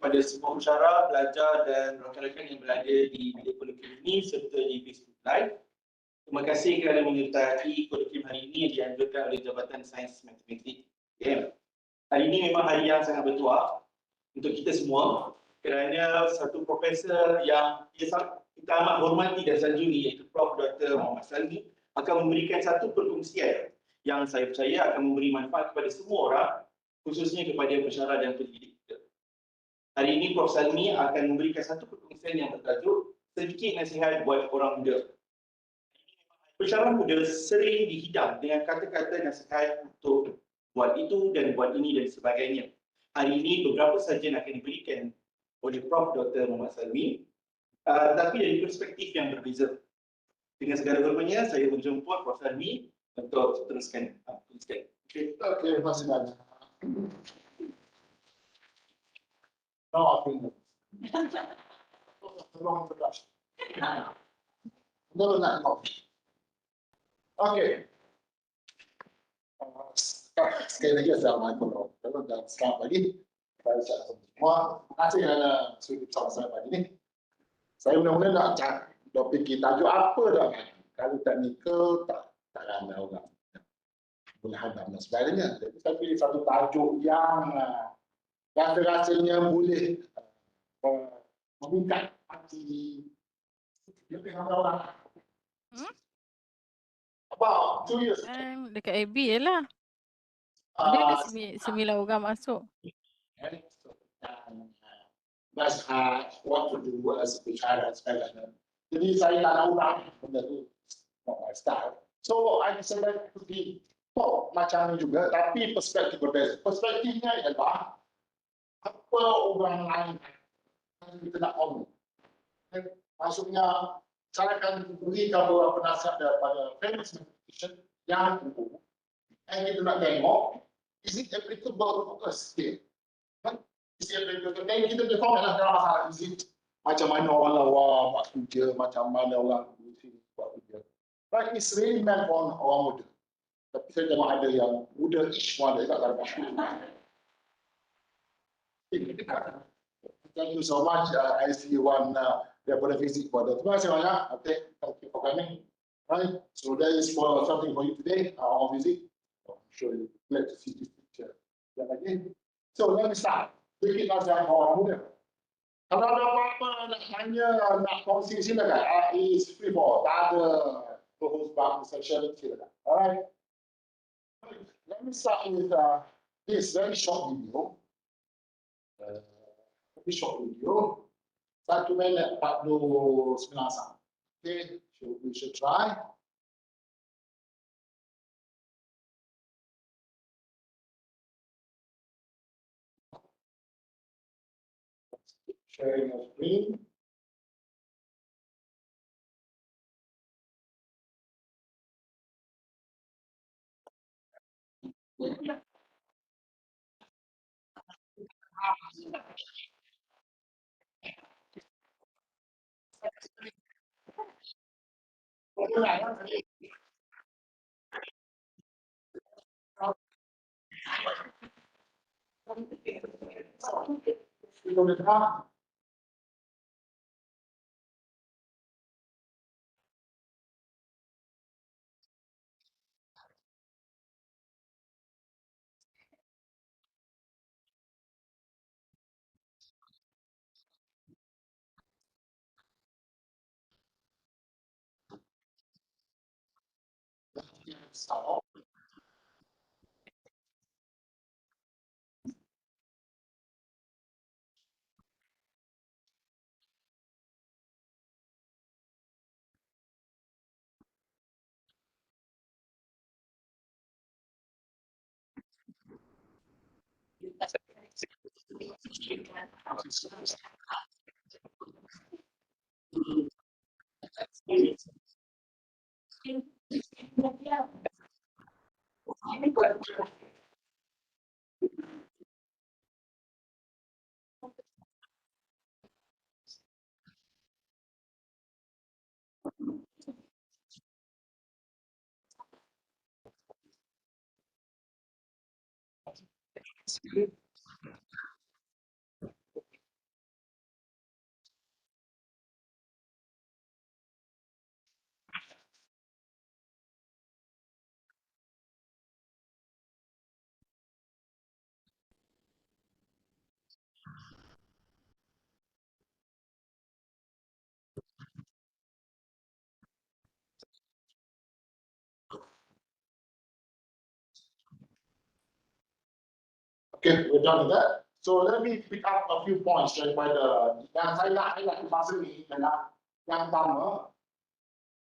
kepada semua pensyarah, pelajar dan rakan-rakan yang berada di bilik kurikulum ini serta di Facebook Live. Terima kasih kerana menyertai kurikulum hari ini yang dianjurkan oleh Jabatan Sains Matematik. Hari ini memang hari yang sangat bertuah untuk kita semua kerana satu profesor yang kita amat hormati dan sanjungi iaitu Prof. Dr. Muhammad Salmi akan memberikan satu perkongsian yang saya percaya akan memberi manfaat kepada semua orang, khususnya kepada pensyarah dan pendidik kita. Hari ini Prof. Salmi akan memberikan satu perkongsian yang bertajuk Sedikit Nasihat buat Orang Muda. Pensyarah muda sering dihidang dengan kata-kata nasihat untuk buat itu dan buat ini dan sebagainya. Hari ini beberapa sajian akan diberikan oleh Prof. Dr. Muhammad Salmi, tapi dari perspektif yang berbeza. Dengan segala hormatnya, saya menjemput Prof. Salmi untuk teruskan. Okey, terima kasih banyak. No, aku tolong tegas. No, nak no. Okey. Sekali lagi assalamualaikum dan selamat pagi. Saya semua. Terima kasih kerana sudi bersama saya pagi ini. Saya mula-mula nak cakap topik kita tajuk apa dah. Kalau teknikal tak ramai orang. Boleh hadam dan sebagainya. Jadi saya pilih satu tajuk yang rasa-rasanya boleh membuka hati lebih ramai orang. About 2 years. Dekat AB je lah. Dia ada 9 orang masuk. Nasihat, what to do as a bicara dan sebagainya. Jadi saya tak nak ulang benda tu. Not my style. So I decided to be talk macam ni juga, tapi perspektif berbeza. Perspektifnya ialah apa orang lain yang kita nak omong. Maksudnya, saya akan berikan beberapa nasihat daripada famous mathematician yang umum. Dan kita nak tengok, is it applicable to us here? Is it applicable? Dan kita perform dalam masalah, is it macam mana orang lawa buat kerja, macam mana orang buat kerja. But it's really meant for orang muda. Tapi saya tengok ada yang muda each one, dia tak dalam Thank you so much. I see one daripada visit pada. Terima kasih banyak. Okay, thank you for coming. Right. So that is for something for you today. Our visit. I'm sure you're glad to see this picture. Again. So let me start. Sedikit nasihat orang muda. Kalau ada apa-apa nak tanya, nak kongsi silakan. It's free for. Tak ada host back session silakan. Alright. Let me start with this very short video. Short video. 1 minit 49 saat. Okay, so we should try. Sharing your screen. Stop. Okay, we're done with that. So let me pick up a few points daripada yang saya nak highlight masa ni adalah yang pertama,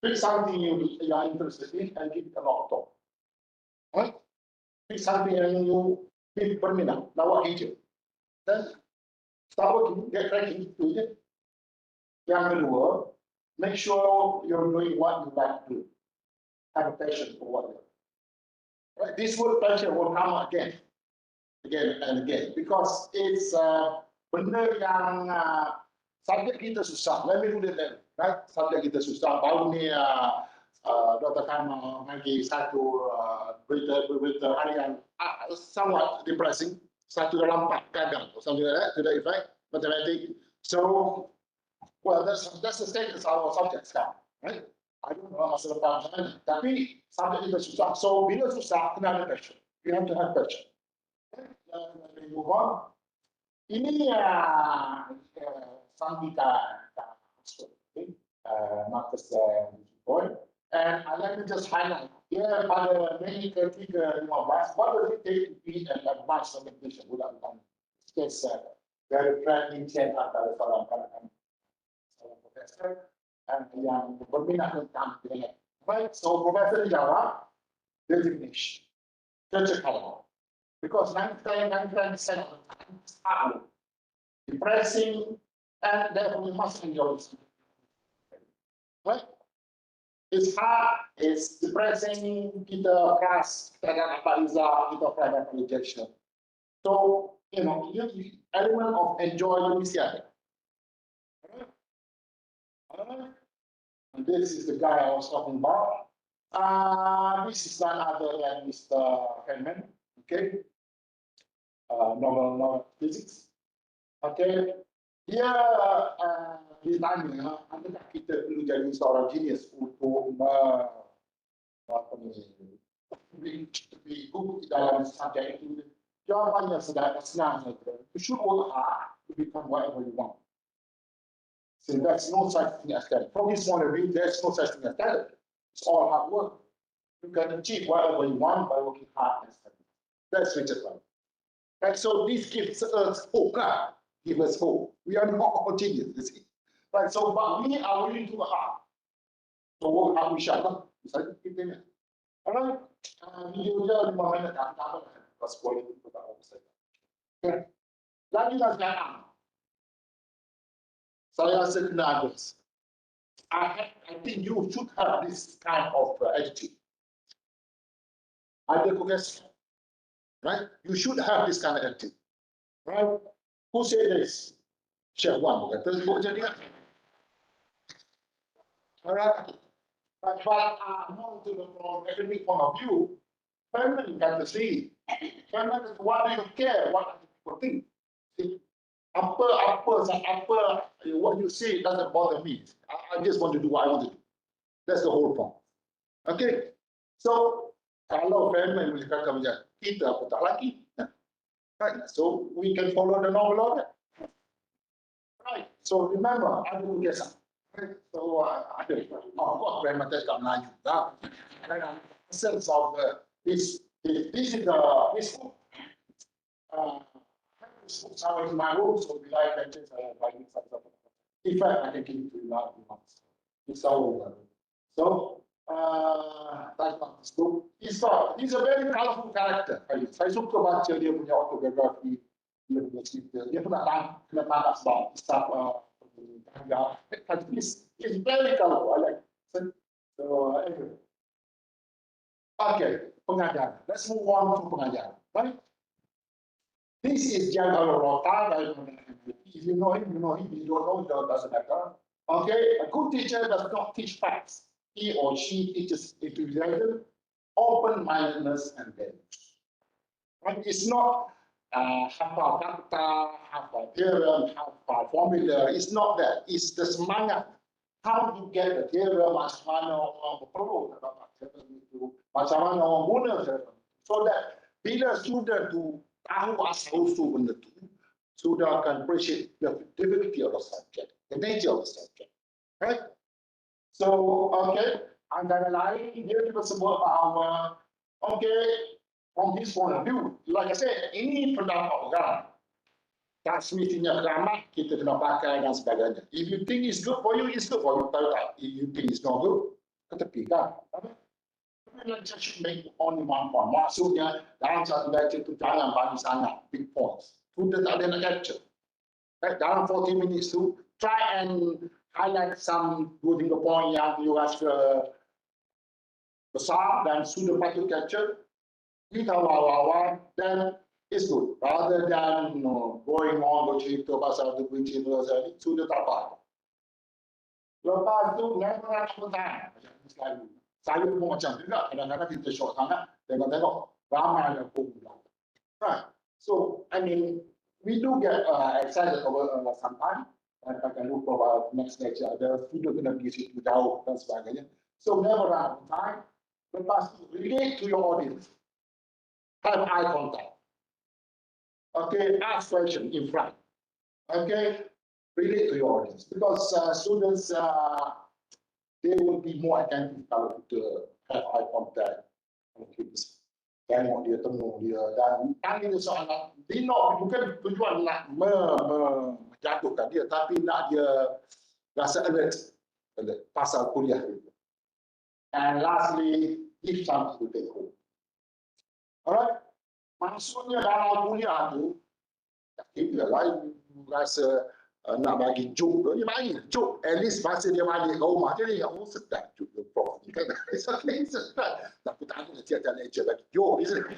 pick something you are interested in and give it a lot of thought. Right? Pick something yang you berminat, lawak hijau. Then start working, get cracking, do it. Yang kedua, make sure you're doing what you like to do. Have a passion for what you do. Right? This word passion will come again and again, because it's benda yang subjek kita susah. Let me put it there, right? Subjek kita susah. Baru ni Dr. Khan bagi satu berita harian somewhat depressing. 1 dalam 4 gagal, or something like that, to that effect, mathematics. So, well, that's the status of our subjects now, right? I don't know masa depan macam mana, tapi subjek kita susah. So, bila susah, kena ada passion. You have to have passion. Let me move on. Ini Sambika Marcus point, and I'd like to just highlight here pada Mei ke-3-15, what does it take to be an advanced communication? Budak bukan case very friendly chat antara seorang profesor and yang berminat tentang dia. Right, so profesor jawab designation, kecekalan. Because 99% of the time it's hard, depressing, and therefore we must enjoy it. Right? It's hard, it's depressing, kita keras, kita tak dapat result, kita dapat rejection. So, you know, the element of enjoyment is here. Alright? And this is the guy I was talking about. This is none other than Mr. Feynman. Okay? Nobel physics. Okay, dia ditanya, adakah kita perlu jadi seorang genius untuk berikut dalam subjek itu? Jawapannya senang saja. You should work hard to become whatever you want. So there's no such thing as talent. From his point of view, there's no such thing as talent. It's all hard work. You can achieve whatever you want by working hard and studying. That's Richard Wright. And so this gives us hope. Give us hope. We are not homogeneous, you see. Right, so but we are willing to work hard. So work hard, we shall not. Misalnya kita ni. Alright, video dia 5 minit tak apa. Pas boleh kita tak apa saja. Okay. Lagi nasihat. Saya rasa kena ada. I think you should have this kind of attitude. Ada progress. Right? You should have this kind of attitude. Right? Who said this? Chef Wan kata sebut je dia. Alright. But more to the from academic point of view, family got to see. Family, what do you care? What do people think? See? What you say doesn't bother me. I just want to do what I want to do. That's the whole point. Okay? So, kalau family mereka macam kita apa tak lagi. Right. So we can follow the normal order. Right. So remember, I do get some. Right. So I do. Of course, grammar test kat Melayu. Sense of this is the this book. Some of my rules will be like that. In fact, I can give it to you now if you want. It's all over. So. That's not this book. He's a very colorful character. Saya suka baca dia punya autobiografi, dia punya cerita. Dia pun nak kena tangkap sebab staff It's very colorful. I like it. So anyway. Okay, pengajaran. Let's move on to pengajaran. Right? This is Giancarlo Rota. If you know him, you know him. If you don't know him, it doesn't matter. Okay, a good teacher does not teach facts. He or she teaches enthusiasm, open-mindedness, and values. Right? It's not hafal fakta, hafal theorem, hafal formula. It's not that. It's the semangat. How to get the theorem, macam mana orang berperlu dapat theorem itu, macam mana orang guna theorem. So that bila student tu tahu asal-usul benda tu, sudah akan appreciate the difficulty of the subject, the nature of the subject. Right? So, okay, antara lain, dia juga sebut bahawa, okay, from his point of view. Like I said, ini pendapat orang. Tak semestinya keramat kita kena pakai dan sebagainya. If you think it's good for you, it's good for you. Kalau tak, if you think it's not good, ketepikan. Lecture should make only one point. Maksudnya, dalam satu lecture tu jangan bagi sangat big points. Sudah tak ada nak capture. Right? Dalam 40 minutes tu, try and highlight some 2-3 point yang you rasa besar dan sudah patut capture. Kita awal-awal dan it's good. Rather than going on bercerita pasal tu bercerita pasal ni, sudah tak apa. Lepas tu, never run out of time. Macam selalu. Saya pun macam juga, kadang-kadang kita short sangat, tengok-tengok, ramai yang pun bilang. Right. So, I mean, we do get excited over sometimes. Dan akan lupa about next lecture, ada sudah kena pergi situ jauh dan sebagainya. So, never run out of time. Lepas tu, relate to your audience. Have eye contact. Okay, ask question in front. Okay, relate to your audience. Because students, they will be more attentive kalau kita have eye contact. Kita tengok dia, temu dia dan tanya dia soalan. Dia bukan tujuan nak menjatuhkan dia, tapi nak dia rasa alert pasal kuliah dia. And lastly, give something to take home. Alright, maksudnya dalam kuliah tu, kita lain rasa nak bagi joke, dia bagi joke. At least masa dia balik ke rumah, dia ingat, oh sedap joke the prof. Sedap. Tapi tak ada tiap-tiap lecture bagi joke, isn't it?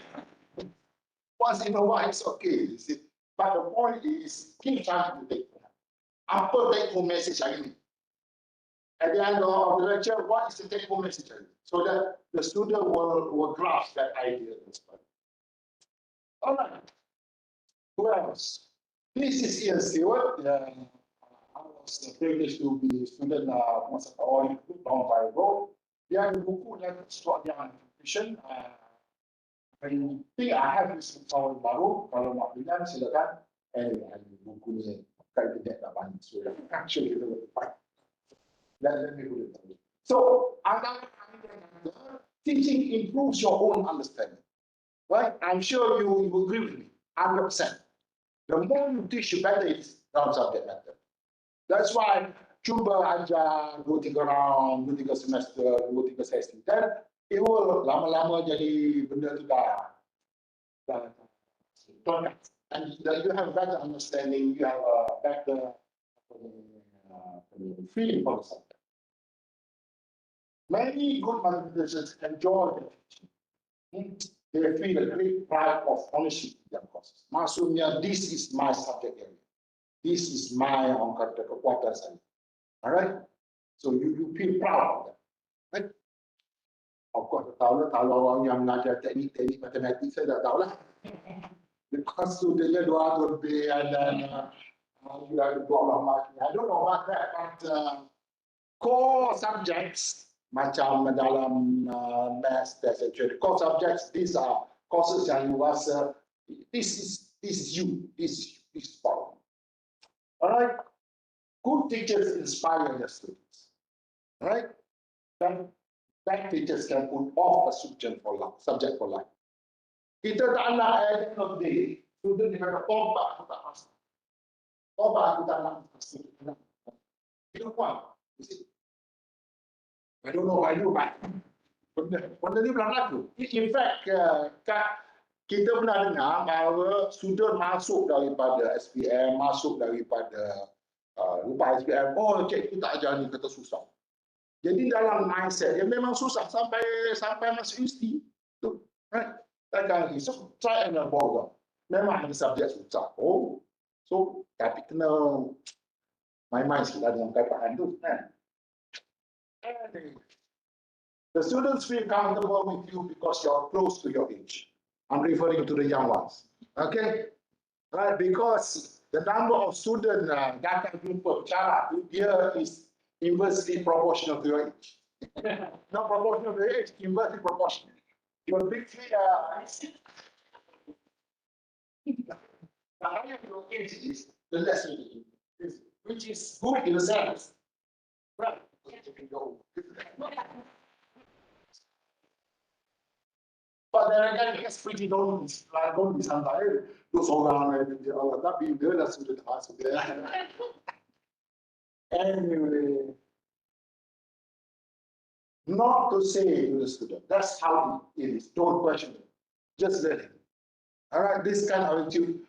Once in a while, it's okay. You see. But the point is, keep trying to take home. Apa take home message hari ni? At the end of the lecture, what is the take home message hari ni? So that the student will grasp that idea. All right. Who else? This is Ian Stewart. I was privileged to be a student masa awal itu long time ago. Dia ada buku dan yang fiction. I think I have this tahun baru. Kalau nak beli silakan. Ada buku ni kat internet tak banyak. So actually let me put it. So teaching improves your own understanding. Right? I'm sure you will agree with me. 100%. The more you teach, the better it is dalam subject matter. That's why cuba ajar 2-3 round, 2-3 semester, 2-3 sesi. Dan it will lama-lama jadi benda tu dah and you have better understanding, you have a better feeling for the subject. Many good mathematicians enjoy the teaching. They feel a great pride of ownership in their courses. Maksudnya, this is my subject area. This is my kekuatan saya. Alright? So you feel proud of that. Right? Of course, kalau orang yang mengajar teknik matematik, saya dah tahu lah. Because studentnya 200 lebih dan you have to do a lot of marking. I don't know about that, but core subjects macam dalam maths, etc. Core subjects, these are courses yang you rasa this is you, this is power. Alright, good teachers inspire their students. Alright, then bad teachers can put off a subject for life. Kita tak nak at the end of the day, student dia kata, obat aku tak masuk. Obat aku tak nak masuk. You know what? I don't know why you, but benda ni belum laku. In fact, kita pernah dengar bahawa student masuk daripada SPM, masuk daripada lupa SPM, oh cikgu tak ajar ni, kata susah. Jadi dalam mindset dia memang susah sampai masuk universiti. Tu, right? So try and avoid. Memang ada subjek susah. Oh, so tapi kena main-main sikit dengan perkataan tu, kan? The students feel comfortable with you because you're close to your age. I'm referring to the young ones. Okay? Right? Because the number of students datang jumpa bicara, dia is inversely proportional to your age. Not proportional to your age, inversely proportional. Your big the higher your age is, the less you is, which is good in a sense. Right? But then again, it gets pretty don't be sometimes. Those around that being good, that's the task there. Anyway, not to say to the student, that's how it is. Don't question it. Just let it. All right, this kind of attitude,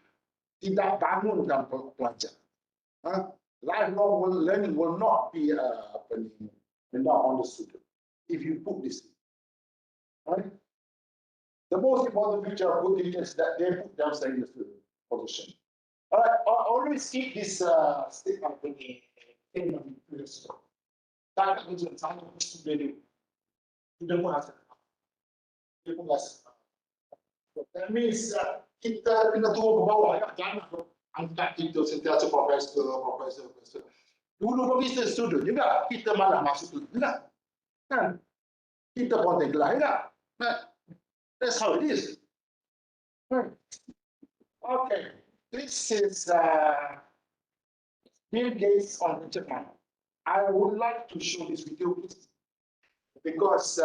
tidak bangun dan pelajar. Lifelong learning will not be not on the student if you put this in. Right? The most important feature of good teachers is that they put themselves in the student position. All right, always keep this statement in the previous. That means that some student pun rasa. Dia pun rasa. That means kita kena turun ke bawah ya, jangan angkat kita sentiasa profesor. Dulu profesor student juga, kita malah masuk tu juga. Kan? Kita pun tenggelam juga. That's how it is. Okay, this is Bill Gates on Japan. I would like to show this video because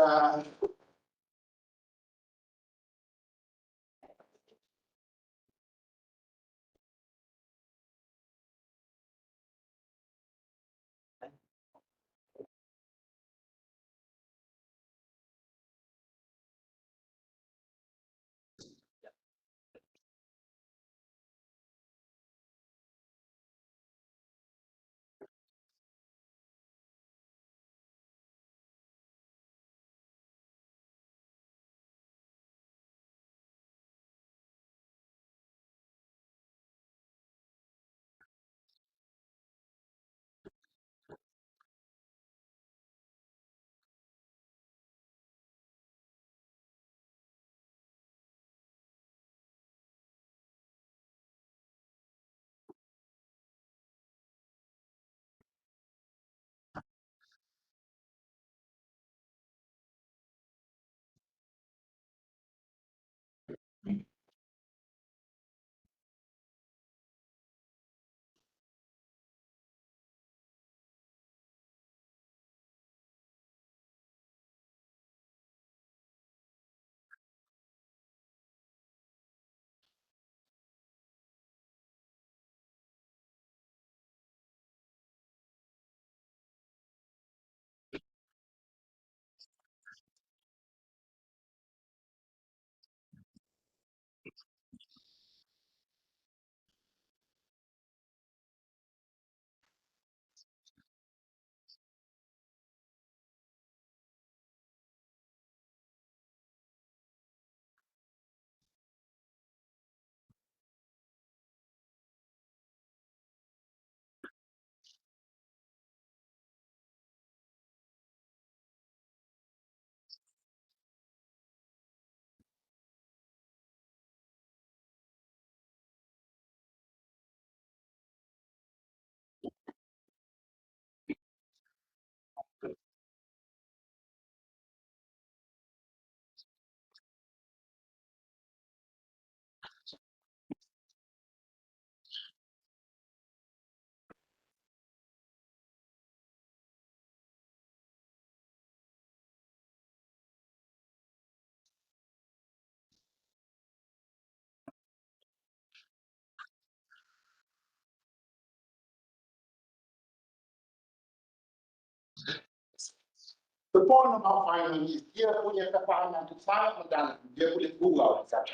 the point about finance is dia punya kefahaman itu sangat mendalam. Dia boleh gurau saja.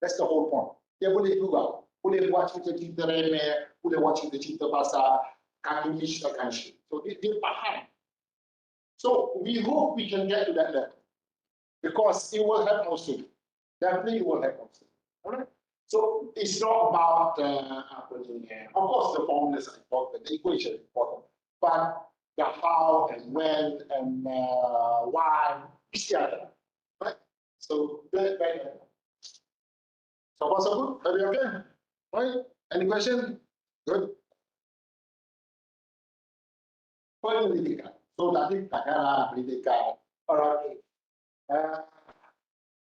That's the whole point. Dia boleh gurau, boleh buat cerita-cerita remeh, boleh buat cerita-cerita pasal cartoonish kind of shit. So dia faham. So we hope we can get to that level because it will help our students. Definitely, it will help our students. All right. So it's not about of course the formulas are important, the equation is important, but the how and when and why is the other, right? So very. So far so good. Are we okay? Right? Any question? Good. Pendidikan. So tadi katakanlah pendidikan. Alright.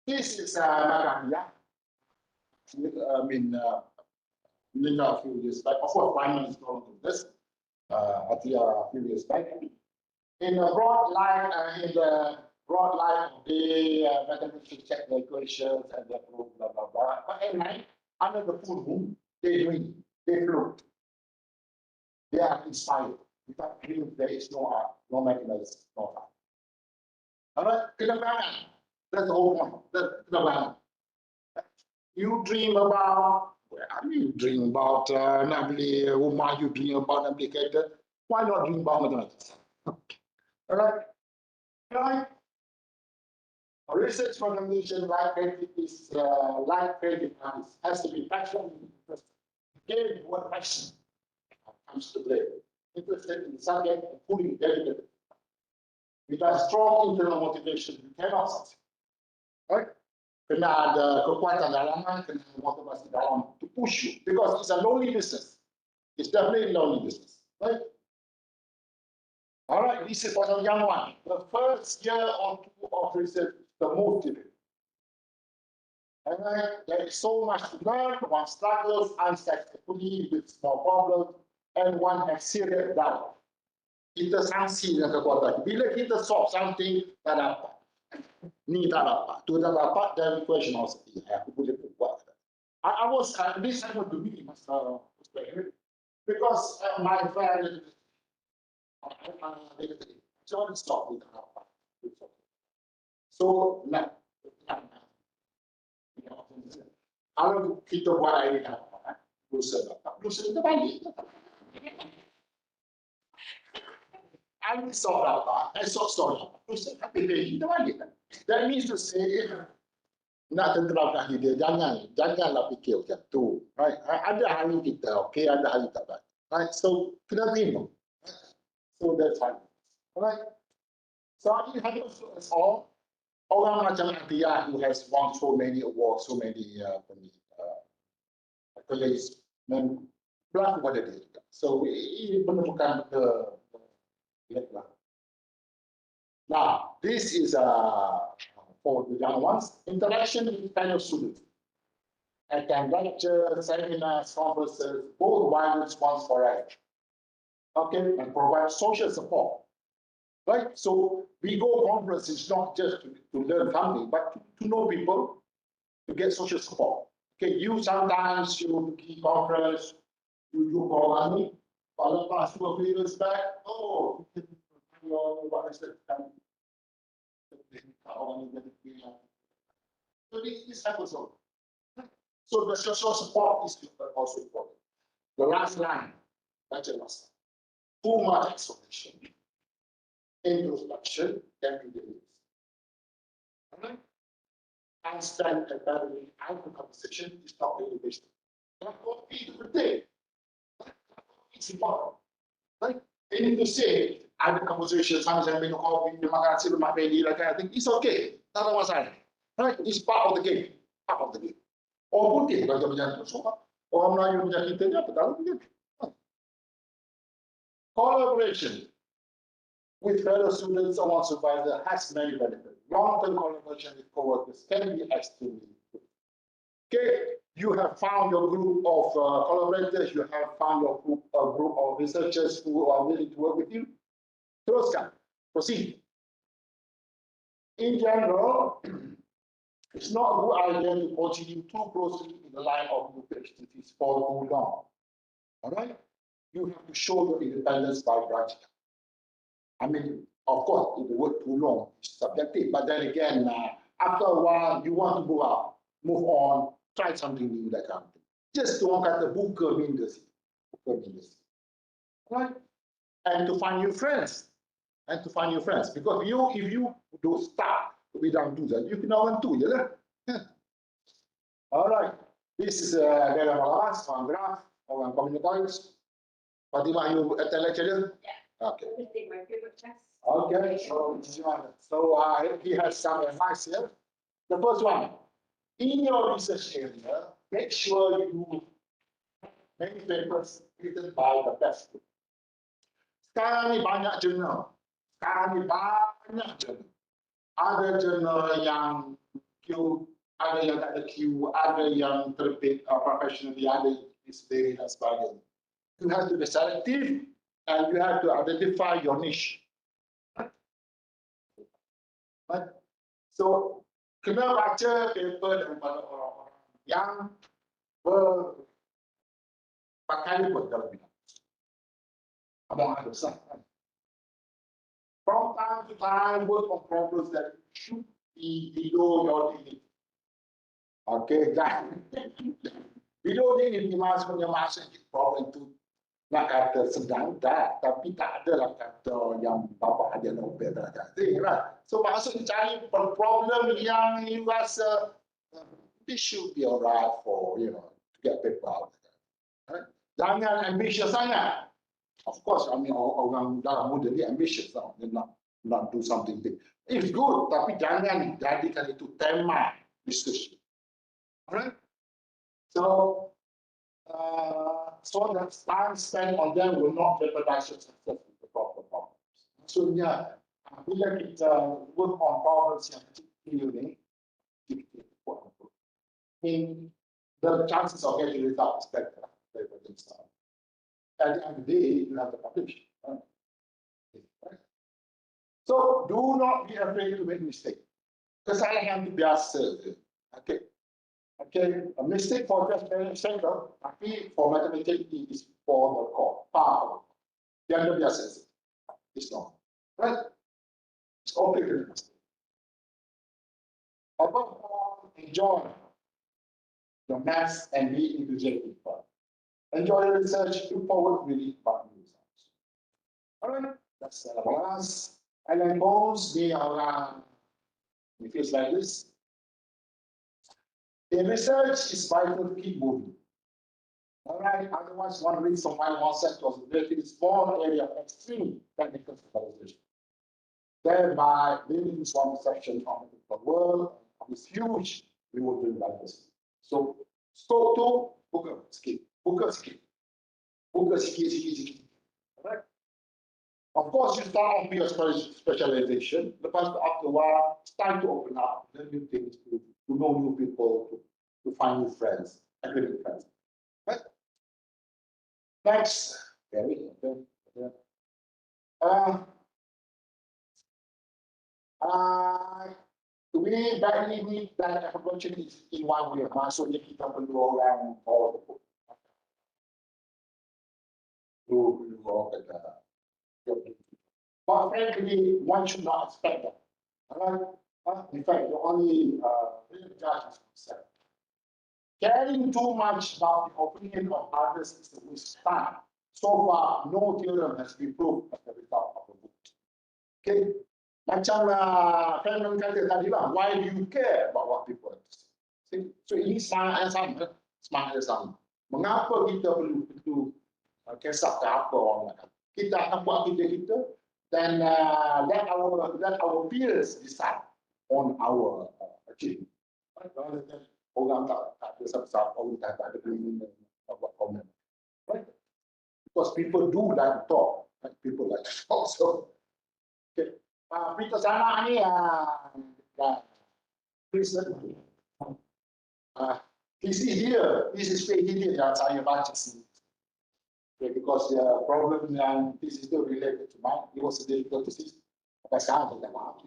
This is Makamia. I mean, a few years back. Of course, finance is not doing this. A few years back. In a broad line, in the broad light of day, mathematicians check the equations and they prove blah blah blah. But at night, under the full moon, they dream, they float, they are inspired. Without dream, there is no art, no mechanism, no art. All right, kenerangan. That's the whole point. That's kenerangan. You dream about, well, I mean, you dream about nak beli rumah, you dream about nak beli kereta. Why not dream about mathematics? All right, all right. Research foundation like credit is like credit has to be passion interested. Again, what passion comes to play? Interested in the subject and fully dedicated. Without strong internal motivation, you cannot succeed. Right? Kena ada kekuatan dalaman, kena motivasi dalam to push you because it's a lonely business. It's definitely a lonely business. Right? All right, this is for the young one. The first year or two of research, the most difficult. All right, there is so much to learn. One struggles unsuccessfully with small problems, and one has serious doubt. Kita sangsi dengan kekuatan. Bila kita solve something, tak dapat. Ni tak dapat. Tu tak dapat, then question also. Aku boleh buat. I was, this happened to me, because my friend, John stop with so kalau kita buat ini dosa kita balik. I saw that. I saw story. Dosa kita balik. That means to say, nak tenterapkan dia, janganlah fikir macam tu. Right? Ada hari kita, okay, ada hari tak baik. Right? So kena terima. So that's fine. Alright. So it happens to us all. Orang macam Atia who has won so many awards, so many accolades, dan berlaku pada dia juga. So ini menemukan benda. Now, this is for the young ones, interaction with fellow students. Attend lectures, seminars, conferences, both violence once forever. Okay, and provide social support. Right? So we go conferences not just to learn something, but to know people, to get social support. Okay, you sometimes you key conference, you do programming, for the past 2 or 3 years back, oh, what is that? So this happens all. So the social support is also important. The last line, that's the last line. Too much explanation, introspection, can be dangerous. Alright? Understand and evaluate out the conversation is not really based. That's what we do today. It's important. Right? They need to say, I have a conversation, sometimes I make a call, you makan nasi lemak ready, like I think it's okay. Not a masalah. Right? It's part of the game. Part of the game. Orang putih belajar macam tu. Orang Melayu macam kita ni apa tahu dia. Collaboration with fellow students or one supervisor has many benefits. Long-term collaboration with co-workers can be extremely good. Okay, you have found your group of collaborators, you have found your group of researchers who are willing to work with you. Teruskan, proceed. In general, it's not a good idea to continue too closely in the line of group activities for too long. All right? You have to show your independence by branching. I mean, of course, if you work too long, it's subjective. But then again, after a while, you want to go out, move on, try something new, that kind of thing. Just don't cut the book industry. Right? And to find new friends. Because if you do start without do that, you can now do it. All right. This is Bella Malas, one graph, one communicators. Fatima, you attend lecture? Yeah. Okay. My favorite class. Okay, so he has some advice here. The first one, in your research area, make sure you make papers written by the best. Sekarang ni banyak jurnal. Ada jurnal yang Q, ada yang tak ada Q, ada yang terbit professionally, ada display dan sebagainya. You have to be selective and you have to identify your niche. Right? So, kena baca paper daripada orang-orang yang berkaliber dalam bidang. Among others. From time to time, work on problems that should be below your dignity. Okay, dan below dignity maksudnya problem itu nak kata sedang tak, tapi tak adalah kata yang bapa hadiah Nobel dah jadi, right? So maksudnya cari problem yang you rasa this should be alright for, you know, to get paper out. Right? Jangan ambitious sangat. Of course, I mean orang dalam muda ni ambitious lah, they not do something big. It's good, tapi jangan jadikan itu tema discussion. Alright? So that time spent on them will not jeopardize your success with the proper problems. Maksudnya, bila kita work on problems yang kecil ni, the chances of getting results is better. At the end of the day, you have to publish. Right? So, do not be afraid to make mistakes. Kesalahan itu biasa. Okay. Okay, a mistake for just very simple, tapi for mathematics is for the core, part of it. Yang lebih biasa. It's not. Right? It's okay to make mistakes. Above all, enjoy the maths and be enthusiastic. Enjoy the research, look forward really about the results. Alright, that's the last. And then most they are it feels like this. In research, it's vital to keep moving. Alright, otherwise one reads from one sector was a relatively small area of extreme technical specialization. Thereby, limiting one section of the world of this huge rewarding diversity. So, scope two, buka sikit. Alright. Of course, you start off with your specialization. After a while, it's time to open up, learn new things, to know new people, to find new friends, academic friends. Right? Next, we badly need that opportunity in one way. Maksudnya kita perlu orang bawa the book. But frankly, one should not expect that. Alright? In fact, the only real judge is himself. Caring too much about the opinion of others is a waste of time. So far, no theorem has been proved as a result of the book. Okay? Macam Feynman kata tadi lah, why do you care about what people have to say? So ini semangat yang sama. Mengapa kita perlu kisah ke apa orang kata? Kita akan buat kita dan let our peers decide on our achievement. Orang tak ada siapa-siapa, orang tak ada keinginan buat komen. Right? Because people do like to talk, like people like to talk. So, okay. Berita sana ni, please this is here, this is page here yang saya baca sini. Okay, because the problem yang this is still related to mine, it was a difficult to see. Sampai sekarang kita maaf.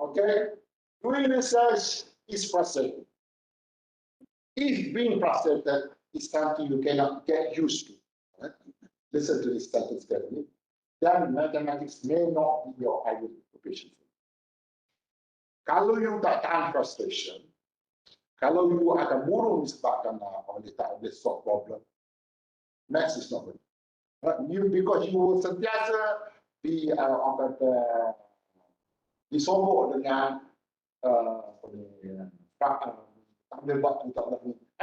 Okay, doing research is frustrating. If being frustrated is something you cannot get used to, right? Listen to this sentence carefully. Then mathematics may not be your ideal occupation. Kalau you tak tahan frustration, kalau you akan murung disebabkan oleh tak boleh solve problem, maths is not good. Because you will sentiasa disogok dengan I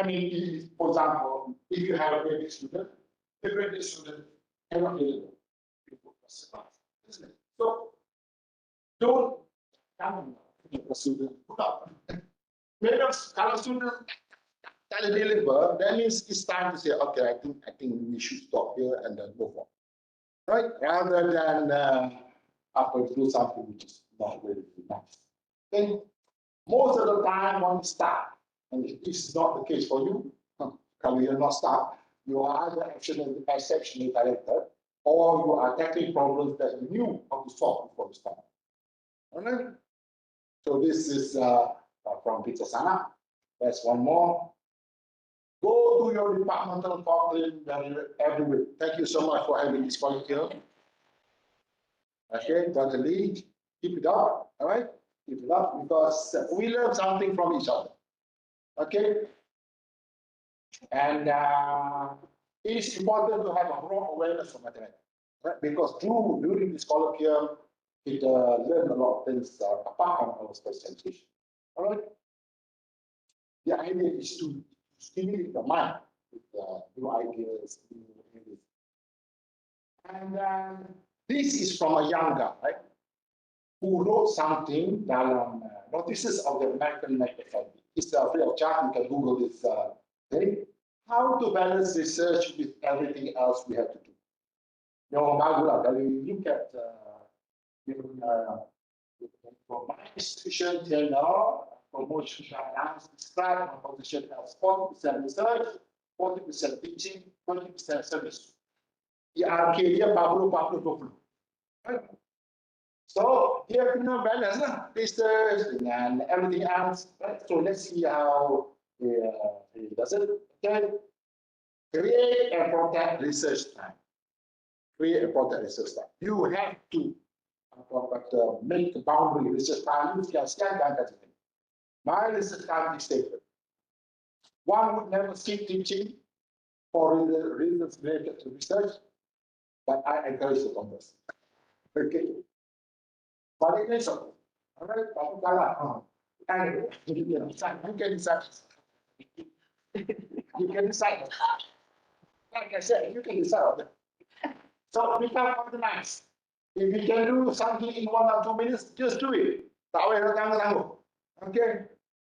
mean, for example, if you have a grade student, the grade student cannot deliver. So, don't come to the student. Maybe kalau student tak deliver, then it's time to say, okay, I think we should stop here and then move on, right? Rather than do something which is not really nice. Then most of the time, when you start, and if this is not the case for you, kalau you're not start, you are either exceptionally talented or you are tackling problems that you knew how to solve before you start. All right? So this is from Peter Sana. There's one more. Go to your departmental complaint every week. Thank you so much for having this point here. Okay, Dr. Lee, keep it up, all right? Keep it up because we learn something from each other. Okay? And it is important to have a broad awareness of mathematics, right? Because during this colloquium, it learned a lot of things apart from our specialization. All right? The idea is to stimulate the mind with new ideas, new ideas. And this is from a young guy, right? Who wrote something dalam Notices of the American Medical Academy. It's free of charge. You can Google this thing. How to balance research with everything else we have to do. Yang bagus lah. Kalau you look at from my institution till now, promotion guidelines describe my position as 40% research, 40% teaching, 20% service. ERK dia 40-40-20. So dia kena balance lah research dengan everything else. Right? So let's see how he does it. Okay. Create and protect research time. Create and protect research time. You have to make a boundary research time. You can stand down that. My research time is sacred. One would never skip teaching for reasons related to research, but I encourage the converse. Okay. But it is all right. You can decide. You can decide. Like I said, you can decide. So become organized. If you can do something in 1 or 2 minutes, just do it. Okay?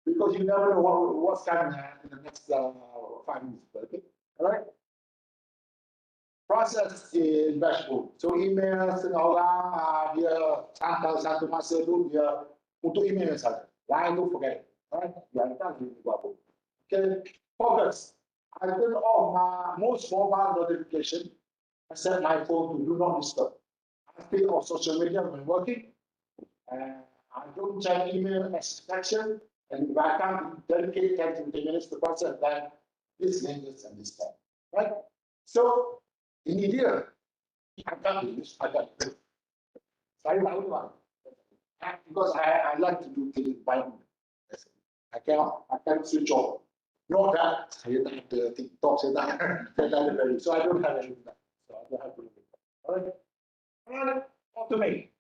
Because you never know what's coming in the next 5 minutes. Okay? All right? Process in dashboard. So email setengah orang dia hantar satu masa tu dia untuk email saja. Lain tu forget. Alright? Yang tak dia buat apa. Okay. Focus. I turn off my most mobile notification. I set my phone to do not disturb. I stay off social media when working. And I don't check email as distraction. And if I can't dedicate 10 to 15 minutes to process, then this language and this time. Right? So ini dia. I can't do this. I can't do it. Saya tahu lah. Because I like to do things by me. I can't switch off. Not that saya tak ada TikTok, saya tak ada very. So I don't have any of that. So I don't have to do it. Alright. On to me.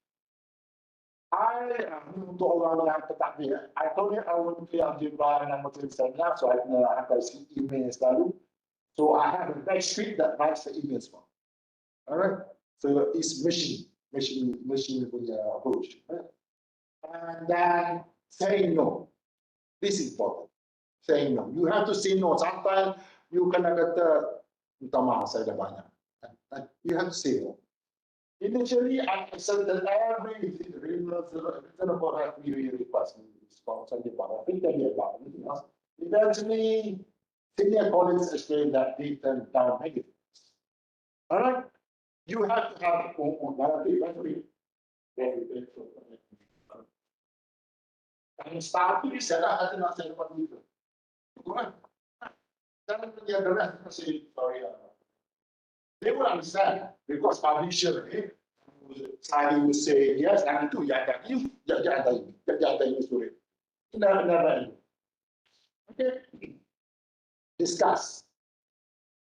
Untuk orang yang pentadbir, I told you I want to clear algebra and amateur seminar, so I have see email selalu. So I have a back script that writes the emails for. Alright. So it's machine approach. Right? And then saying no. This is important. Saying no. You have to say no. Sometimes you kena kata, minta maaf saya dah banyak. You have to say no. Initially, I accepted every reasonable request. Eventually, senior colleagues explained that they turned down negative. All right? You have to have and start to be set up at another computer. They will understand because publisher I will say yes, and two story. Never. Okay. Discuss.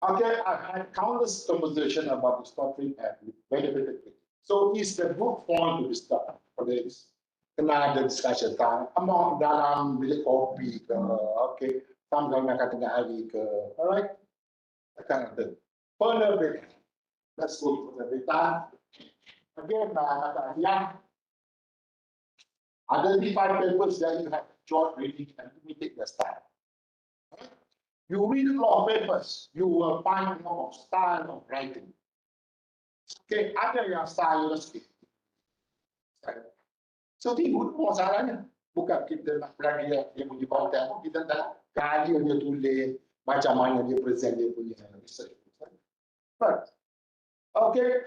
Okay, I had countless conversation about this topic and very. So it's the good point to discuss for this. Kena ada discussion time. Among dalam bilik kopi ke, okay. Sama-sama nak tengah hari ke, alright? Akan ada. Penerbitan. Let's go to penerbitan. Again, yang identify papers that you have enjoyed reading and imitate the style. Right? You read a lot of papers, you will find a lot of style of writing. Okay, ada yang style sikit. So itu masalahnya. Bukan kita nak belajar dia punya konten, kita tak kali dia tulis, macam mana dia present dia punya research. But Okay.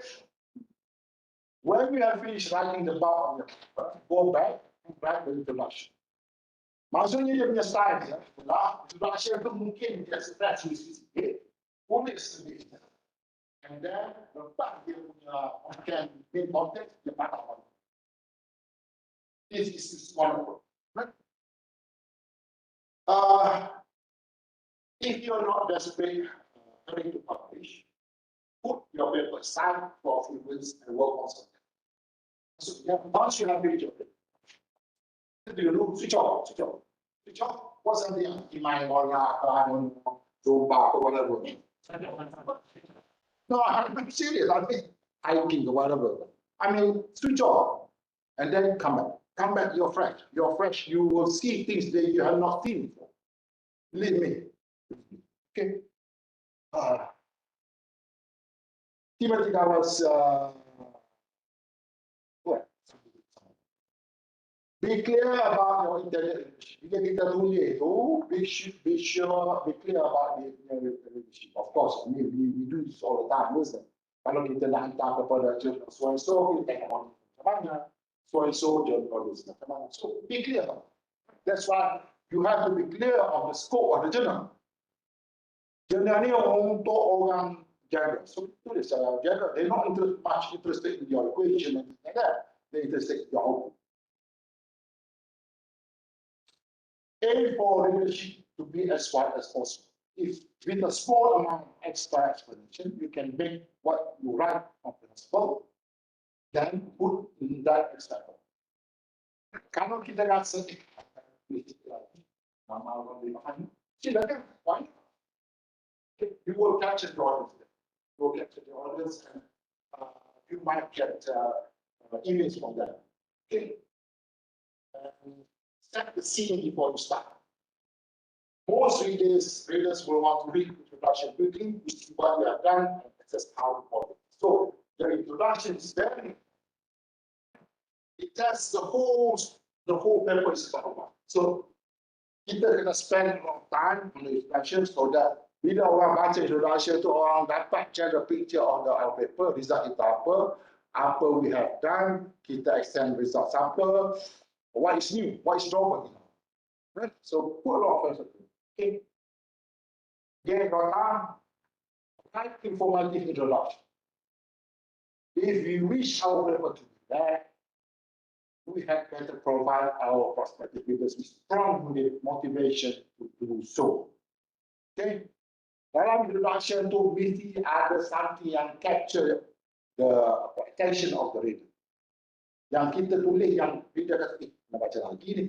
When you have finished writing the bulk of your paper, go back and write the introduction. Maksudnya dia punya style dia adalah introduction itu mungkin dia stretch sikit, unik sedikit. And then lepas dia punya content, main content, dia patah. This is wonderful. Right? If you're not desperate, ready to publish, put your paper aside for a few weeks and work on something. So once you have finished your paper, what do you do? Switch off. What's something in my or Zumba or whatever? No, I'm serious. I mean, hiking or whatever. I mean, switch off and then come back. Come back, you're fresh. You're fresh. You will see things that you have not seen before. Believe me. Okay. Timothy, that was what? Be clear about your intended relationship. Bila kita tulis itu, be clear about the relationship. Of course, we do this all the time, isn't it? Kalau kita nak hantar kepada journal so-and-so, kita tengok macam mana. So-and-so journal is macam mana. So, be clear. That's why you have to be clear of the scope of the journal. Journal ni untuk orang jaga. So, tulis jaga. They're not much interested in your equation and things like that. They're interested in your output. Aim for readership to be as wide as possible. If with a small amount of extra explanation, you can make what you write comprehensible, then put in that extra. Kalau kita rasa silakan, why? You will capture the audience. You will capture the audience, and you might get emails from them. Okay. Set the scene before you start. Most readers will want to read the introduction quickly, to see what you have done, and assess how important. So the introduction is very. It tells the whole paper is about. So kita kena spend a lot of time on the introduction so that bila orang baca introduction tu orang dapat general picture of the paper, result kita apa we have done, kita extend results apa. What is new? What is wrong? Right? So put a lot of effort. Okay. Get type informative introduction. If you wish our paper to be there, we have better provide our prospective readers with strong motivation to do so. Okay. Dalam introduction tu mesti ada something yang capture the attention of the reader. Yang kita tulis yang reader kata, nak baca lagi ni,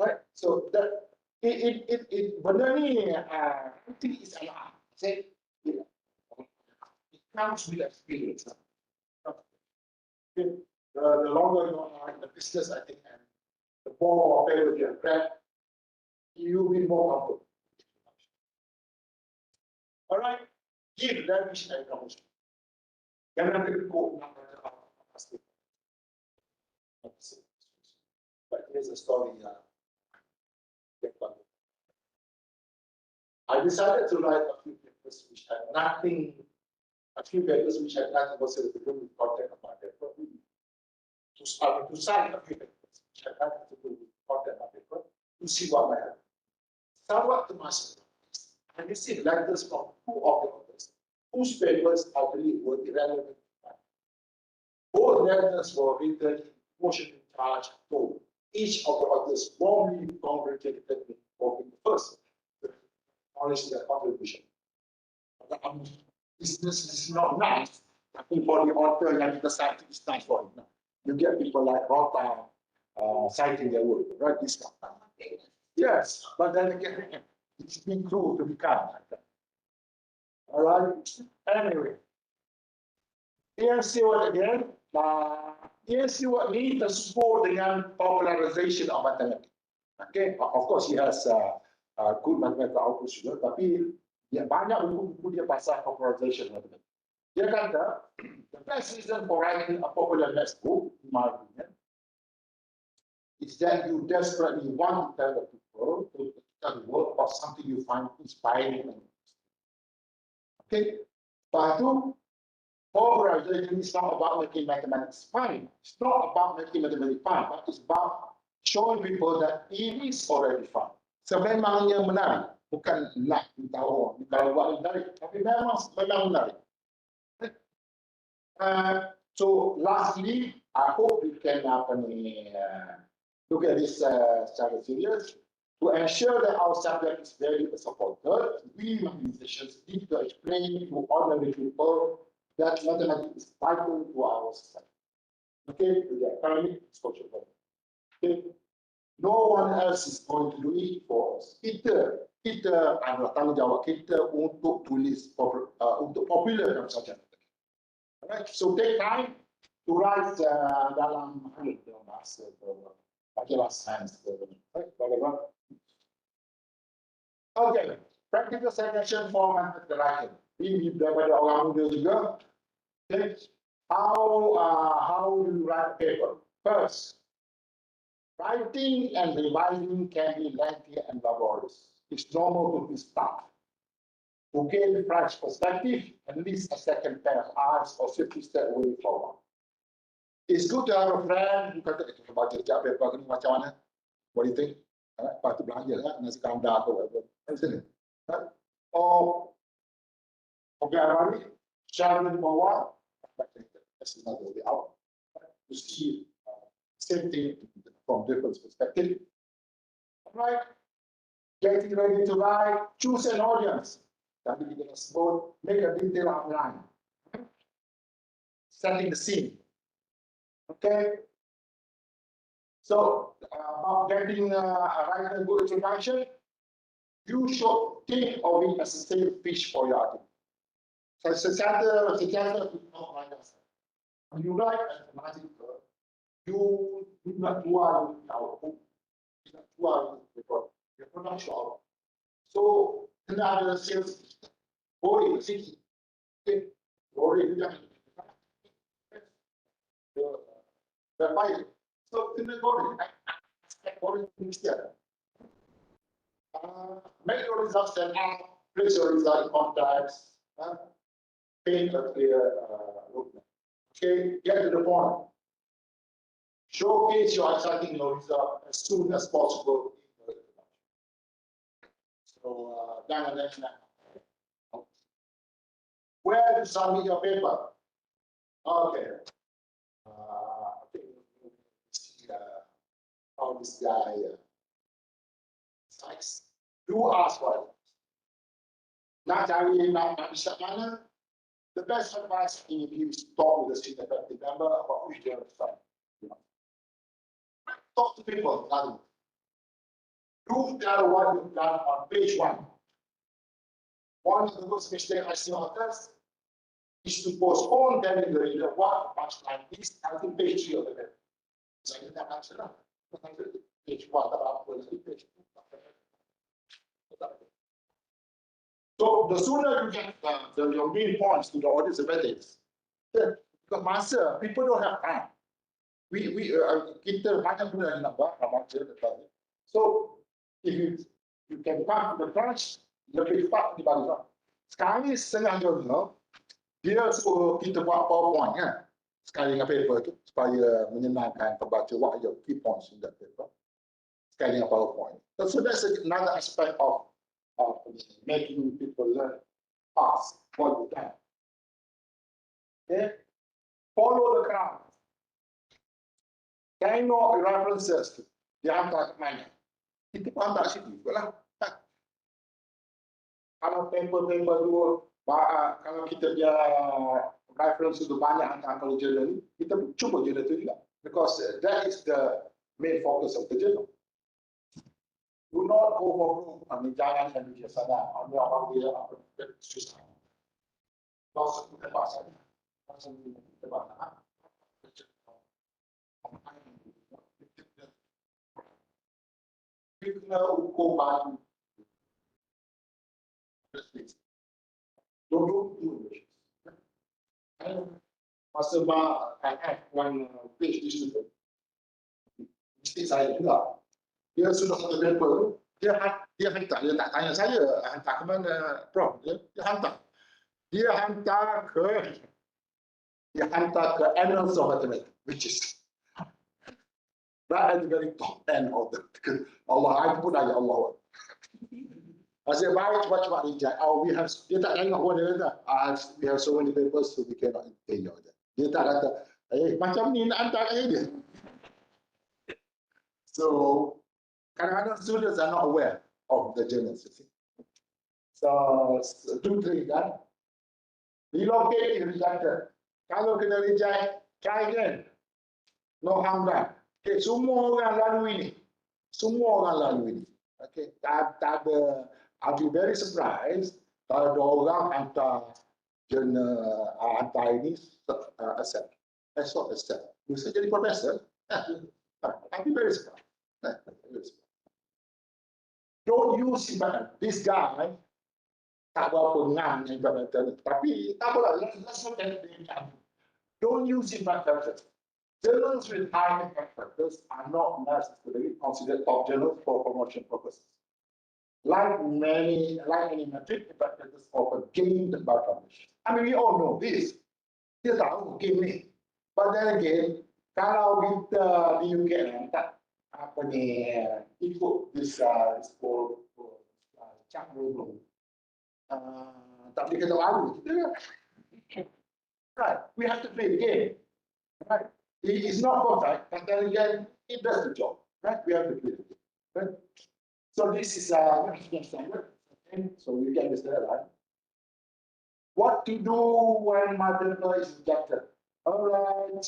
right? So that benda ni, I think it's an art. Say, it comes with experience. The longer you are in the business, I think, and the more paper you have read, you'll be more comfortable. All right, give leverage and promotion. Jangan terikut nak baca pasti. But here's a story. I decided to write a few papers which had nothing whatsoever to do with content of my paper. To cite a few papers which had nothing to do with content of my paper, to see what might happen. Somewhat to my surprise, I received letters from two of the authors whose papers I believe were irrelevant. Both letters were written in motion charge tone. Each of the authors warmly congratulated me for being the first to acknowledge their contribution. Business is not nice. I think for the author, and the site is nice for him. You get people like Rota citing their work, right? This stuff. Yes, but then again, it's been cruel to become like that. All right. Anyway, EMC what again? EMC what ni tersebut dengan popularization of mathematics. Okay, of course he has good mathematical output juga, tapi ya, banyak buku-buku dia pasal popularization mathematics. Dia kata, the best reason for writing a popular maths book, in my opinion, is that you desperately want to tell the people to tell the world about something you find inspiring. Okay, lepas tu Polarization is not about making mathematics fun. It's not about making mathematics fun, but it's about showing people that it is already fun. Sememangnya menarik, bukan nak tahu kalau buat menarik, tapi memang menarik. So lastly, I hope we can look at this secara serious. To ensure that our subject is very supported, we musicians need to explain to ordinary people that mathematics is vital to our society. Okay, to the economic, social problem. Okay, no one else is going to do it for us. Kita adalah tanggungjawab kita untuk tulis untuk popularkan subjek. Alright, so take time to write dalam bahasa sains, whatever. Okay, practical selection for mathematical writing. Ini daripada orang muda juga. Okay, how do you write a paper? First, writing and revising can be lengthy and laborious. It's normal to be stuck. To gain fresh perspective, at least a second pair of eyes or 50 steps away forward. It's good to have a friend who kata, kita baca sekejap paper ni macam mana? What do you think? Lepas tu belanja lah, nasi kandar atau whatever. Or, okay, everybody, share it for a while. That's another way out. To see same thing from different perspectives. All right, getting ready to write, choose an audience. Tadi kita sebut, make a detailed outline. Setting the scene. Okay. So, about getting writing a good introduction, you should think of it as a safe fish for your article. So, secara when you write an article, you do not jual your book, you do not jual your production. So, kena ada sales, boleh sikit, boleh juga. Baik, so kena boleh, boleh mesti ada. Make your results stand out, place your result in context, paint a clear roadmap. Okay, get to the point. Showcase your exciting result as soon as possible. So, where to submit your paper? Okay. I think we see how this guy cites. Do ask for it. Nak cari nak bisa mana? The best advice in you is talk with the student faculty member about which they are from. Talk to people. Do tell what you've done on page 1. One of the most mistakes I see on this is to postpone telling the reader what punchline is until page 3 of the paper. So I didn't answer that. Page 1, page 2. So the sooner you get your main points to the audience, the better it is. Because masa, people don't have time. Kita banyak benda yang nak buat, so if you can come to the crunch, lebih cepat di bagus. Sekarang ni setengah jurnal, dia suruh kita buat PowerPoint kan, sekali dengan paper tu, supaya menyenangkan pembaca what are your key points in that paper, sekali dengan PowerPoint. So that's another aspect of making people learn fast what you can. Okay, follow the crowd. Tengok references, dia hantar ke mana. Kita pun hantar situ juga lah. Kalau paper-paper dua, kalau kita dia reference itu banyak hantar kalau jurnal ni, kita cuba jurnal itu juga. Because that is the main focus of the journal. Do not overlook, jangan sambil dia sadar, orang dia susah. Kalau kita bahasa, kita bahasa. Kita ukur baju. Dulu masa one page di situ, mesti saya juga. Dia sudah satu paper, dia hantar, dia tak tanya saya, hantar ke mana, Prof? Dia hantar. Dia hantar ke dia hantar ke Annals of Mathematics, which is right at the very top end of the Allah. Aku pun tanya Allah. Asyik baik cepat-cepat reject. Oh, we have, dia tak tengok pun dia kata, we have so many papers so we cannot take your. Dia tak kata, macam ni nak hantar kat dia. So, kadang-kadang students are not aware of the journals. So, do three kan. Relocate is rejected. Kalau kena reject, try again. No harm done. Okay, semua orang lalu ini. Semua orang lalu ini. Okay, tak ada. I'll be very surprised kalau ada orang hantar ini accept. That's not accept. Bisa jadi profesor. I'll be very surprised. Don't use this guy. Tak berapa ngam impact factor. Tapi tak apalah. Let's look at the example. Don't use impact factors. Journals with high impact factors are not necessarily considered top journals for promotion purposes. Like many metric impact factors often gained by publishers. I mean, we all know this. Kita tahu game ni. But then again, kalau kita di UK tak apa ni ikut this whole chat room. Tak boleh kata lalu. Right, we have to play the game. Right, it is not perfect, but then again, it does the job. Right, we have to play the game. Right? So this is management standard. Okay? So you can understand, right? What to do when my paper is rejected? All right.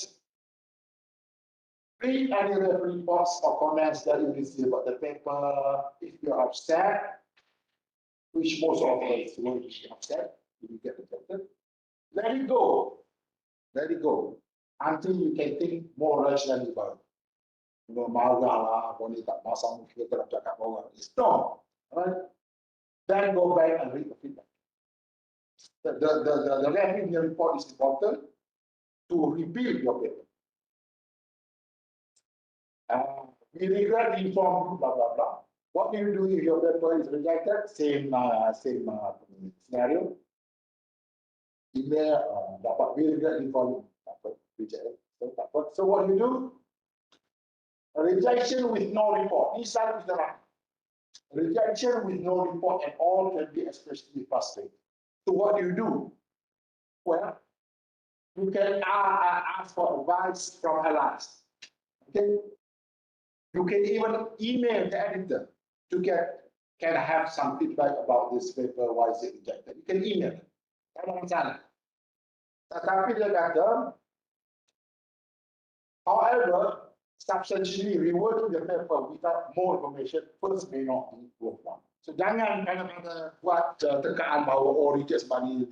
Read any reports or comments that you receive about the paper. If you're upset, which most of us will be upset if you get rejected. Let it go. Let it go until you can think more rationally about it. Marah, wanita masa mungkin kita cakap orang. Stop. Right? Then go back and read the feedback. The reading the report is important to rebuild your paper. We regret the informed blah blah blah. What do you do if your paper is rejected? Same scenario. Email dapat we regret the informed rejected. So what do you do? A rejection with no report. This side is the right. Rejection with no report at all can be especially frustrating. So what do you do? Well, you can ask for advice from allies. Okay. You can even email the editor to can I have some feedback about this paper, why is it rejected? You can email it. Tak ada masalah. Tetapi dia kata, however, substantially reworking the paper without more information first may not be worthwhile. So jangan kadang-kadang buat tekaan bahawa reject sebab ni,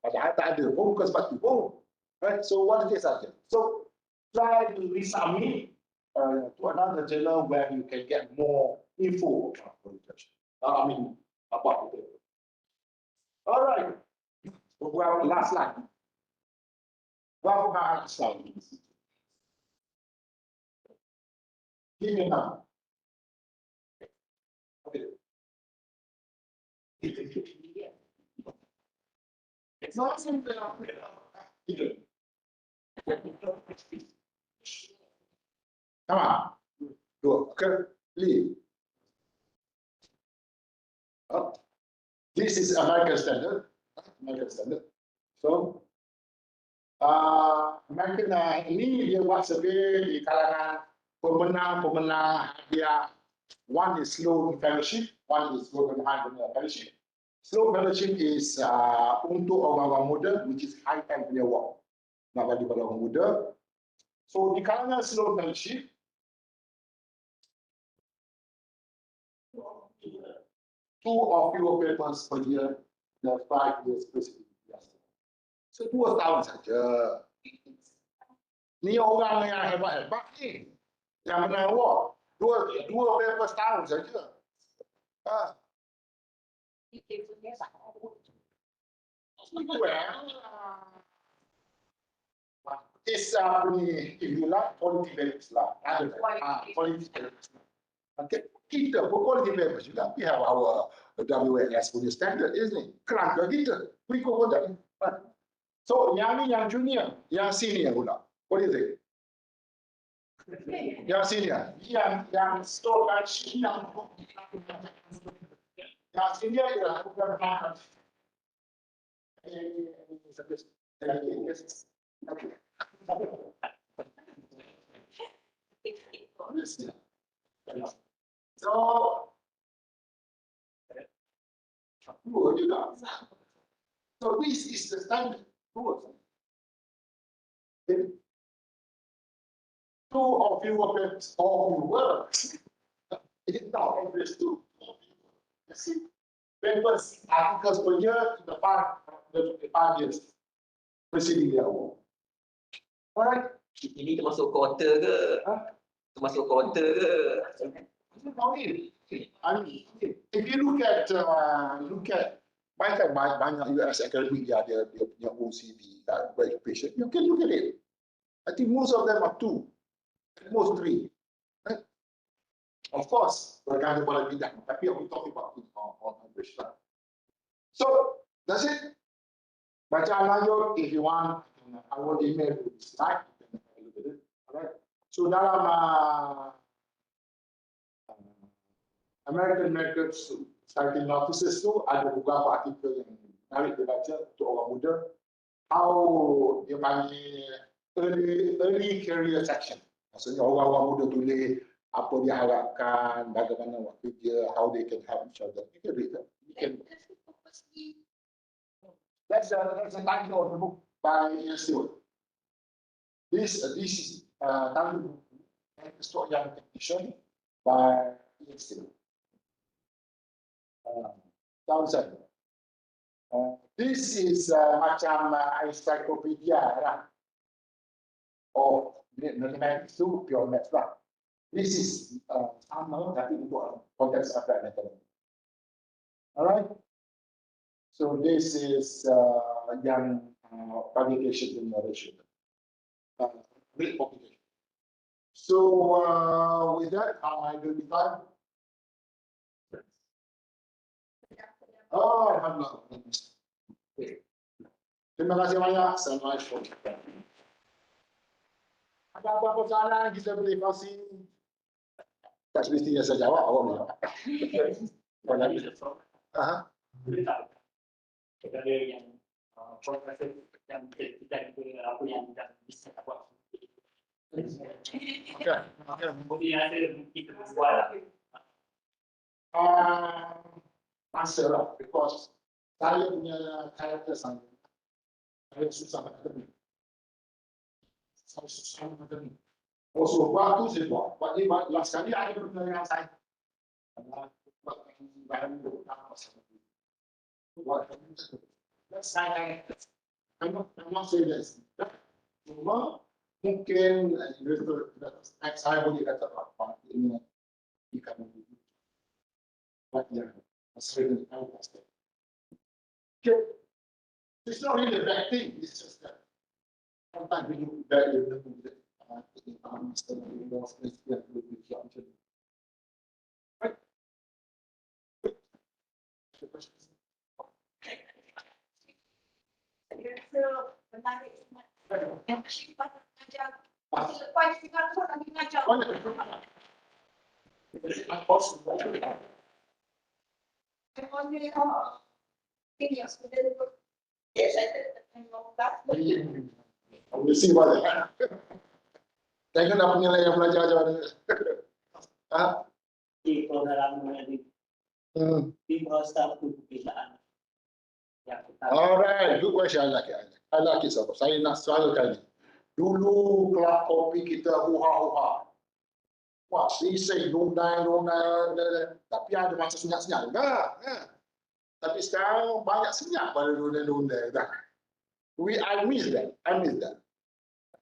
padahal tak ada pun, bukan sebab tu pun. Right? So what it is saja. So try to resubmit to another journal where you can get more info about rejection. About the paper. All right. So we have last line. What about slide? Give me now. Okay. It's not something come on. Go. Okay. Leave. This is American standard. American standard. So, American ini dia buat survey di kalangan pemenang hadiah. One is Sloan Fellowship, one is Golden Hand Fellowship. Sloan Fellowship is untuk orang-orang muda, which is high end punya award. Nak bagi pada orang muda. So di kalangan Sloan Fellowship, two or fewer papers per year, the 5 years specifically. So 2 tahun saja. Ni orang yang hebat-hebat ni, yang menang award. Dua paper setahun saja. It's if you like quality papers lah. Quality papers. Okay, kita pun quality papers juga. We have our WNS punya standard, isn't it? Kerangka kita. Berikut pun tak. So yang ni yang junior, yang senior pula. What do you think? Yang senior, yang store yang senior ialah bukan hal. So, so this is the standard rules. If two of you work, it's not obvious two. You see, papers, articles per year in the 5 years preceding the award. Alright. Ini termasuk quarter ke? Termasuk quarter ke? I mean, if you look at banyak US academic dia punya OCD education, you can look at it. I think most of them are 2, at most 3. Right? Of course, bergantung pada bidang, tapi we talking about on average. So that's it. Baca lanjut if you want. I will email you this slide. You can look at it. Alright. So dalam American Methods Citing Notices tu ada beberapa artikel yang menarik dibaca untuk orang muda. How dia panggil early career section. Maksudnya orang-orang muda tulis apa dia harapkan, bagaimana waktu dia, how they can help each other. You can read that. You can. That's a title of the book by Stewart. This is title story yang edition by Stewart. This is macam encyclopedia lah. Mathematics tu pure maths lah. This is sama tapi untuk konteks akademik. Alright. So this is yang publication generation. Great publication. So with that, how am I doing time? Oh, alhamdulillah. Terima kasih banyak. Assalamualaikum. Ada apa-apa soalan kita boleh kongsi? Tak semestinya saya jawab, awak boleh jawab. Boleh tak? Ada yang profesor yang kita apa yang bisa buat. Okay. Boleh ada kita buat. Answer lah, because saya punya karakter saya susah akademik. Saya susah akademik. So, waktu saya buat ni last kali ada pertanyaan saya. I'm not saying this. Cuma mungkin saya boleh kata apa ini ikan yang okay. It's not really a bad thing. It's just that sometimes we look back and look at right? We'll see what they have. Tengok nak penilaian pelajar macam mana. Kalau dalam di proses perbezaan. Alright, good question. I like it. I like it. So, saya nak selalu kali. Dulu kelab kopi kita huha-huha. Wah, sisih, lunai. Tapi ada masa senyap-senyap juga. Tapi sekarang banyak senyap pada lunai. I miss that.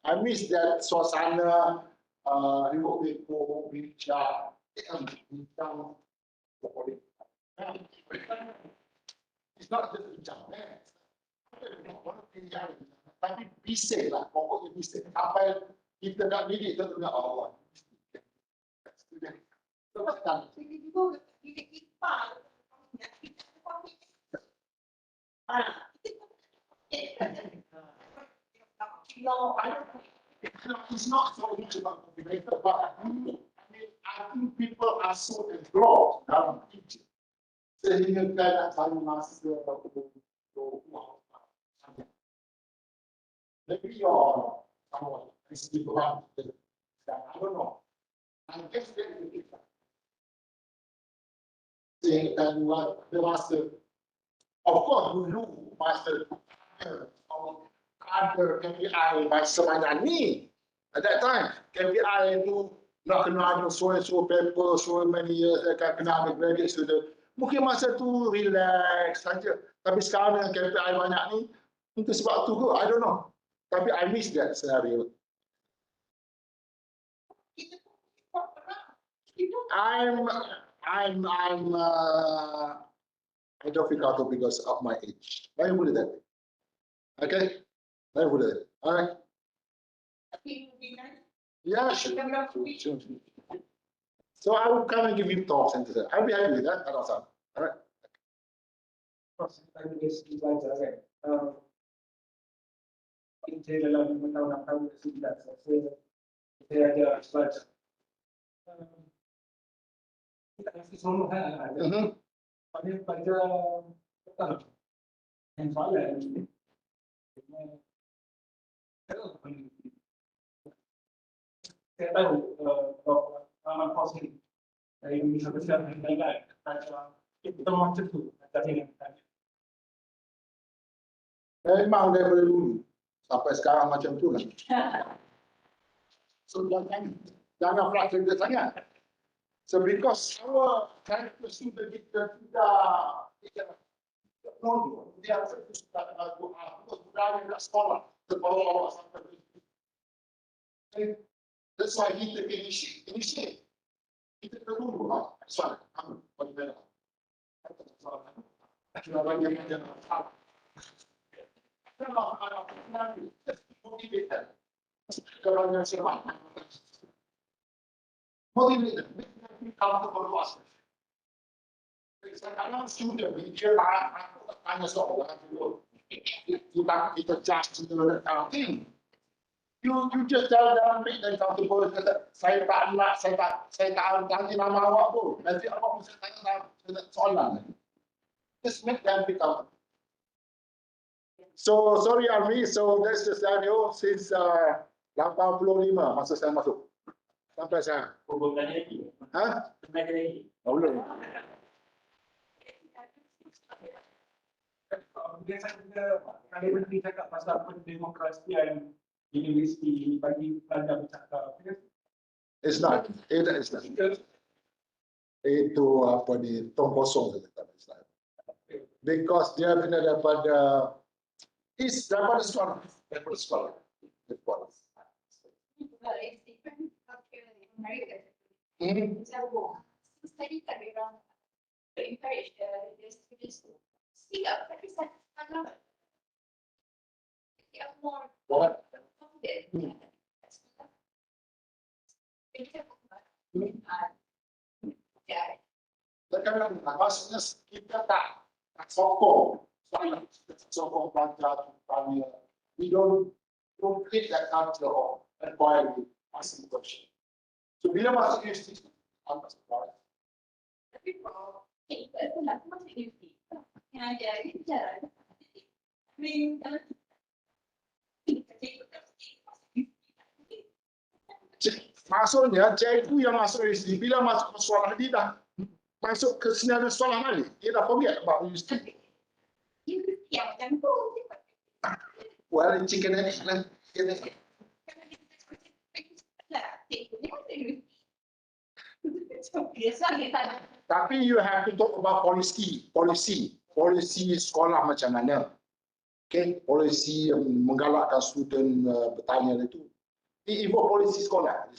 I miss that suasana hiruk-pikuk, bincang. It's not just bincang. Tapi bising lah, pokoknya bising. Apa yang kita nak didik, kita nak Allah. No, I don't. It's not so much about motivator, but I mean, I think people are so enthralled dalam teaching. Sehingga kadang saya masih maybe you're someone is people I don't know. I guess they're different. And what the master, of course, dulu master ada KPI masa banyak ni. At that time, KPI itu nak kena ada so paper, so many years, akan kena ada graduate student. Mungkin masa tu relax saja. Tapi sekarang dengan KPI banyak ni, mungkin sebab tu ke, I don't know. Tapi I miss that scenario. I don't feel comfortable because of my age. Let me put it that way. Okay? Let me put it that way. All right? Yeah, sure. So I will come and give you talks and that. I'll be happy with that. I don't sound. All right? Saya dalam 5 tahun, 6 tahun ke-11, saya ada belajar. Kita kasih semua ada. Pada yang soalan ini, saya tahu bahawa pengalaman Prof dari Indonesia besar dan lain-lain, kita macam tu, dengan tanya. Memang daripada dulu sampai sekarang macam tu lah. So jangan frustrated sangat. So because our character sudah kita tidak know dia sudah berada di sekolah terbawa sampai itu. That's why kita initiate. Kita perlu soal bagaimana. Kita banyak yang motivated. Kalau yang siapa? Motivated. Comfortable to us. Sekarang sudah bicara aku tanya soalan dulu. Kita just thing. You just tell them make them comfortable. Saya tak nak, saya tak tanya nama awak pun. Nanti awak mesti tanya soalan. Just make them become. So sorry Army, so that's the scenario since 85 masa saya masuk. Sampai saya. Bukan lagi. Hah? Bukan lagi. Oh, belum. Biasa kita kali berhenti cakap pasal pendemokrasian universiti bagi pelajar bercakap. It's not. It is not. Itu apa di tong kosong saja. Because dia kena daripada daripada sekolah. Daripada sekolah. Study kat background to encourage the students to speak up, tapi saya more confident. Maksudnya kita tak sokong pelajar tanya. We don't create that culture of inquiry, asking question. So bila masuk universiti, apa sebab? Tapi kalau kita nak masuk universiti, yang ada bicara. Maksudnya cikgu yang masuk universiti bila masuk ke sekolah dia dah masuk ke senario sekolah balik. Dia dah forget about universiti. Yang macam tu. Well, chicken and egg. Tapi you have to talk about policy sekolah macam mana. Okay, polisi menggalakkan student bertanya itu. Involve polisi sekolah.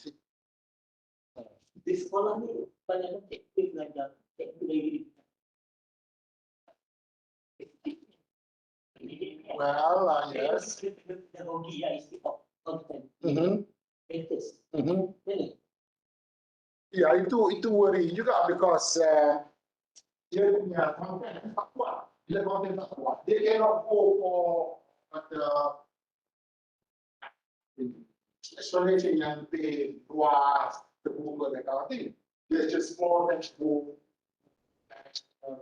Di sekolah ni banyak aktif belajar teknologi. Well, yes. Teknologi yang istilah konten. Latest. Ya, itu worry juga because dia punya konten tak kuat. Bila konten tak kuat, dia cannot go for explanation yang lebih luas, terbuka dan kind of thing. There's just more textbook,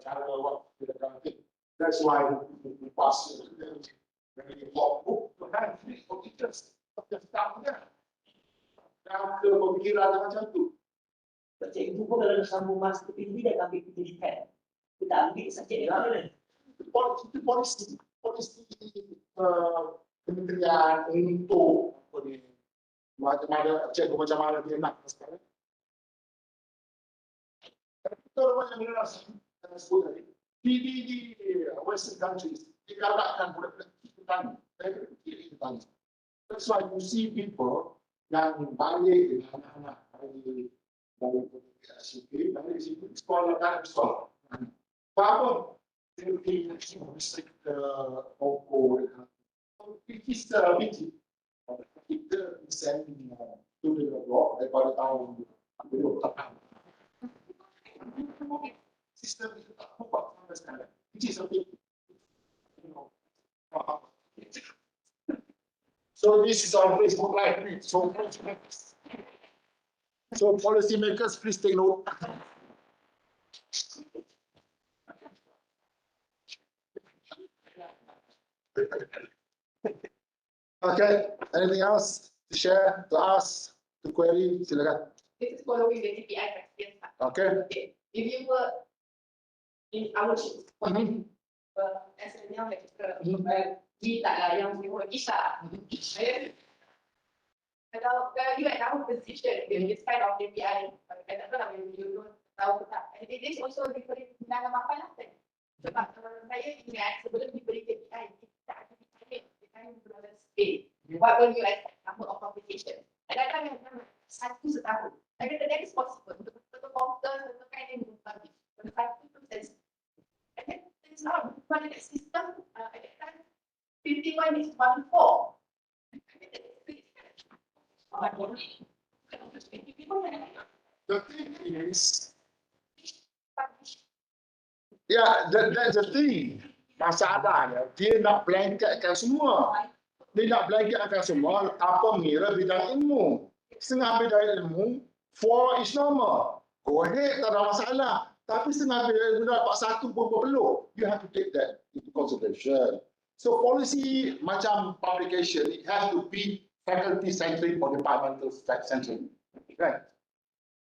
cara waktu dan kind of thing. That's why we pass it. Very important book to have for teachers. Just start there. Dan ke pemikiran macam tu. Cikgu pun kalau sambung master tinggi dan ambil pendidikan. Kita ambil subjek yang lain. Polisi kementerian untuk macam-mana cikgu macam mana dia nak sekarang. Kita orang yang mengenal sebut tadi di Western countries digalakkan budak-budak petani. Saya fikir petani. That's why you see people yang balik dengan anak-anak dari SUP, balik di situ sekolah dan sekolah. Apa? Dia mesti pokok. Kita biji. Kita send to the blog daripada tahun 2008. Sistem itu tak berubah sampai sekarang. Which is something. So this is on Facebook Live. So policy makers, please take note. Okay, anything else to share, to ask, to query? Silakan. This is following the KPI practice. Okay. If you were in our shoes, as a young lecturer, we taklah yang semua kisah. Kalau you at our position with this kind of KPI, kadang-kadang you don't tahu tak. It is also diberi dalam apa lah. Sebab saya ingat sebelum diberi KPI, kita akan berada space. What will you expect number of complications? Kadang-kadang memang satu setahun. That is possible. Untuk komputer, untuk kind yang berbagi. Untuk satu proses. And then it's not one in the system. At that time, 51 is 1-4. The thing is, yeah, that's the thing. Masalahnya, dia nak blanketkan semua. Dia nak blanketkan semua tanpa mengira bidang ilmu. Setengah bidang ilmu, 4 is normal. Go ahead, tak ada masalah. Tapi setengah bidang ilmu dapat 1 pun perlu. You have to take that into consideration. So policy macam publication, it has to be faculty centric or departmental centric. Right?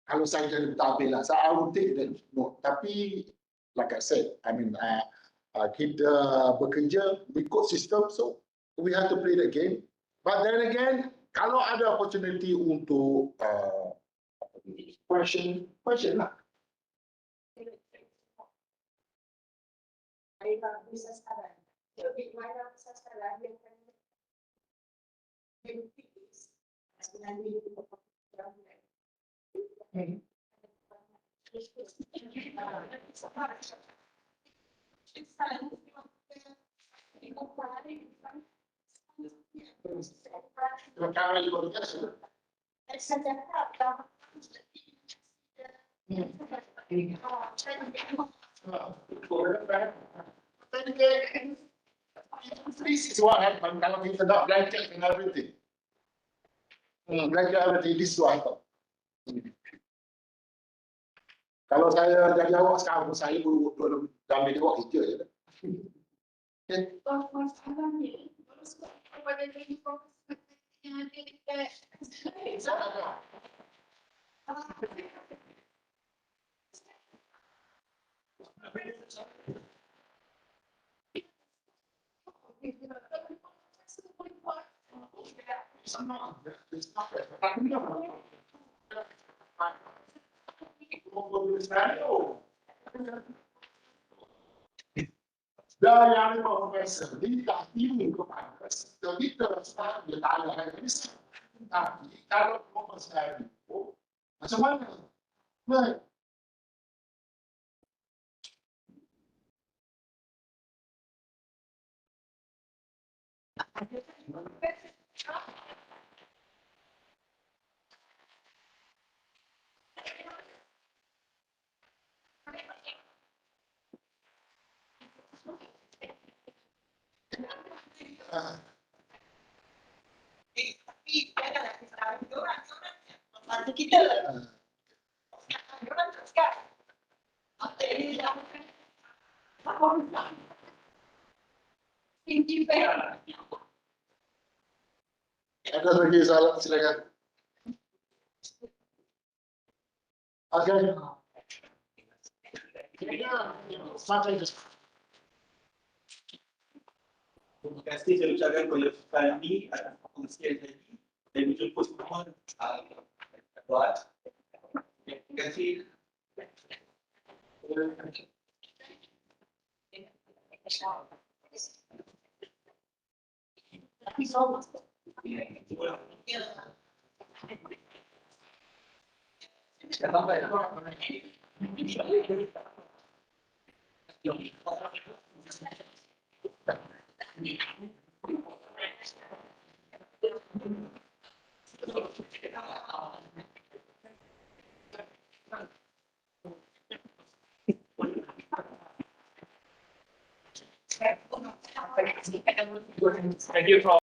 Kalau saya jadi bertabir lah, I would take that note. Tapi, like I said, I mean, kita bekerja ikut sistem, so we have to play the game. But then again, kalau ada opportunity untuk question lah. Bisa sekarang. Lebih mana bisa sekarang yang sebenarnya This is what happens kalau kita tak blanket and everything. Blanket everything, this is what happens. Kalau saya jadi awak sekarang, saya boleh ambil awak kerja je. Okay. Dan yang ini profesor, dia tak pilih kepada kita sekarang dia tanya hari ini. Tapi kalau profesor itu, macam mana? Baik. kita. Ah, Orang tak cakap. Apa yang dia lakukan? Apa orang? Tinggi banget. Ada lagi soalan, silakan. Okay. Terima kasih saya ucapkan kepada Salmi atas kongsian tadi dan berjumpa semua buat. Terima kasih. Tapi sama. Thank you, Prof.